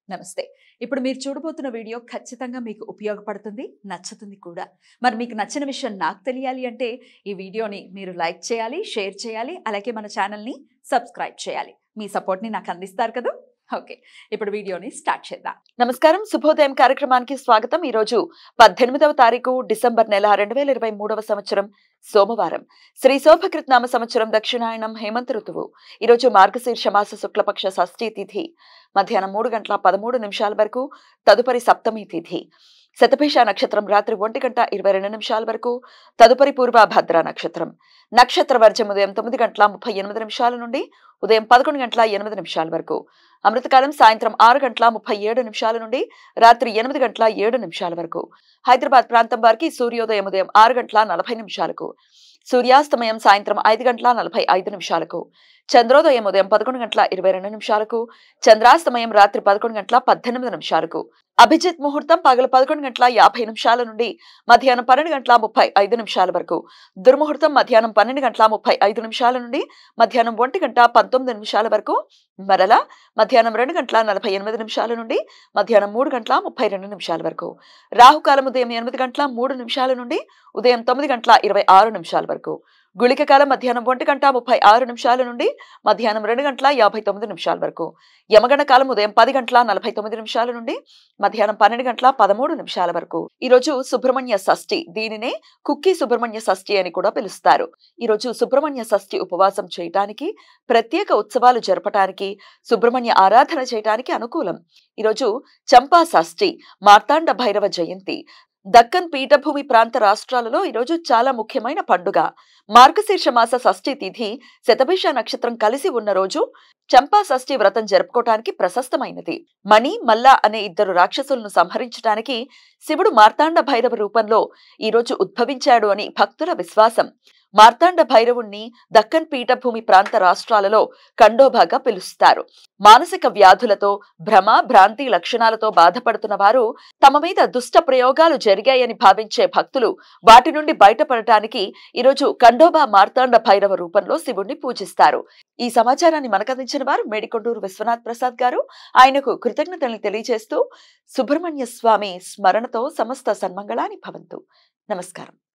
నమస్తే. ఇప్పుడు మీరు చూడబోతున్న వీడియో ఖచ్చితంగా మీకు ఉపయోగపడుతుంది, నచ్చుతుంది కూడా. మరి మీకు నచ్చిన విషయం నాకు తెలియాలి అంటే ఈ వీడియోని మీరు లైక్ చేయాలి, షేర్ చేయాలి, అలాగే మన ఛానల్‌ని సబ్స్క్రైబ్ చేయాలి. మీ సపోర్ట్‌ని నాకు అందిస్తారు కదా! ఓకే. ఇప్పుడు వీడియోని స్టార్ట్ చేద్దాం. నమస్కారం. శుభోదయం కార్యక్రమానికి స్వాగతం. ఈరోజు 18వ తారీఖు డిసెంబర్ నెల 2023వ సంవత్సరం సోమవారం. శ్రీ శోభకృత్ నామ సంవత్సరం దక్షిణాయనం హేమంత ఋతువు. ఈరోజు మార్గశీర్ష మాస శుక్లపక్ష షష్ఠి తిథి మధ్యాహ్నం 3:13 వరకు, తదుపరి సప్తమి తిథి. శతభిష నక్షత్రం రాత్రి 1:22 వరకు, తదుపరి పూర్వభద్ర నక్షత్రం. నక్షత్ర వర్జం ఉదయం 9:38 నుండి ఉదయం 11:08 వరకు. అమృతకాలం సాయంత్రం 6:37 నుండి రాత్రి 8:07 వరకు. హైదరాబాద్ ప్రాంతం వారికి సూర్యోదయం ఉదయం 6:40 సూర్యాస్తమయం సాయంత్రం 5:45 చంద్రోదయం ఉదయం 11:22 చంద్రాస్తమయం రాత్రి 11:18 అభిజిత్ ముహూర్తం పగలు 11:50 నుండి మధ్యాహ్నం 12:35 వరకు. దుర్ముహూర్తం మధ్యాహ్నం 12:35 నుండి మధ్యాహ్నం 1:19 వరకు. మరలా మధ్యాహ్నం 2:48 నుండి మధ్యాహ్నం 3:32 వరకు. రాహుకాలం ఉదయం 8:03 నుండి ఉదయం 9:26 వరకు. గుళిక కాలం మధ్యాహ్నం 1:36 నుండి మధ్యాహ్నం 2:59 వరకు. యమగణ కాలం ఉదయం 10:49 నుండి మధ్యాహ్నం 12:13 వరకు. ఈరోజు సుబ్రహ్మణ్య షష్ఠి. దీనినే కుక్కి సుబ్రహ్మణ్య షష్ఠి అని కూడా పిలుస్తారు. ఈరోజు సుబ్రహ్మణ్య షష్ఠి ఉపవాసం చేయటానికి, ప్రత్యేక ఉత్సవాలు జరపటానికి, సుబ్రహ్మణ్య ఆరాధన చేయటానికి అనుకూలం. ఈరోజు చంపా షష్ఠి, మార్తాండ భైరవ జయంతి. దక్కన్ పీఠభూమి ప్రాంత రాష్ట్రాలలో ఈరోజు చాలా ముఖ్యమైన పండుగ. మార్గశీర్ష మాస షష్ఠి తిథి శతభిష నక్షత్రం కలిసి ఉన్న రోజు చంపా షష్ఠి వ్రతం జరుపుకోవటానికి ప్రశస్తమైనది. మణి, మల్ల అనే 2 రాక్షసులను సంహరించటానికి శివుడు మార్తాండ భైరవ రూపంలో ఈరోజు ఉద్భవించాడు అని భక్తుల విశ్వాసం. మార్తాండ భైరవుణ్ణి దక్కన్ పీఠభూమి ప్రాంత రాష్ట్రాలలో ఖండోబాగా పిలుస్తారు. మానసిక వ్యాధులతో, భ్రమ, భ్రాంతి లక్షణాలతో బాధపడుతున్న వారు, తమ మీద దుష్ట ప్రయోగాలు జరిగాయని భావించే భక్తులు వాటి నుండి బయటపడటానికి ఈరోజు ఖండోబా మార్తాండ భైరవ రూపంలో శివుణ్ణి పూజిస్తారు. ఈ సమాచారాన్ని మనకందించిన వారు మేడికొండూరు విశ్వనాథ్ ప్రసాద్ గారు. ఆయనకు కృతజ్ఞతలు తెలియజేస్తూ సుబ్రహ్మణ్య స్వామి స్మరణతో సమస్త సన్మంగళాని భవంతు. నమస్కారం.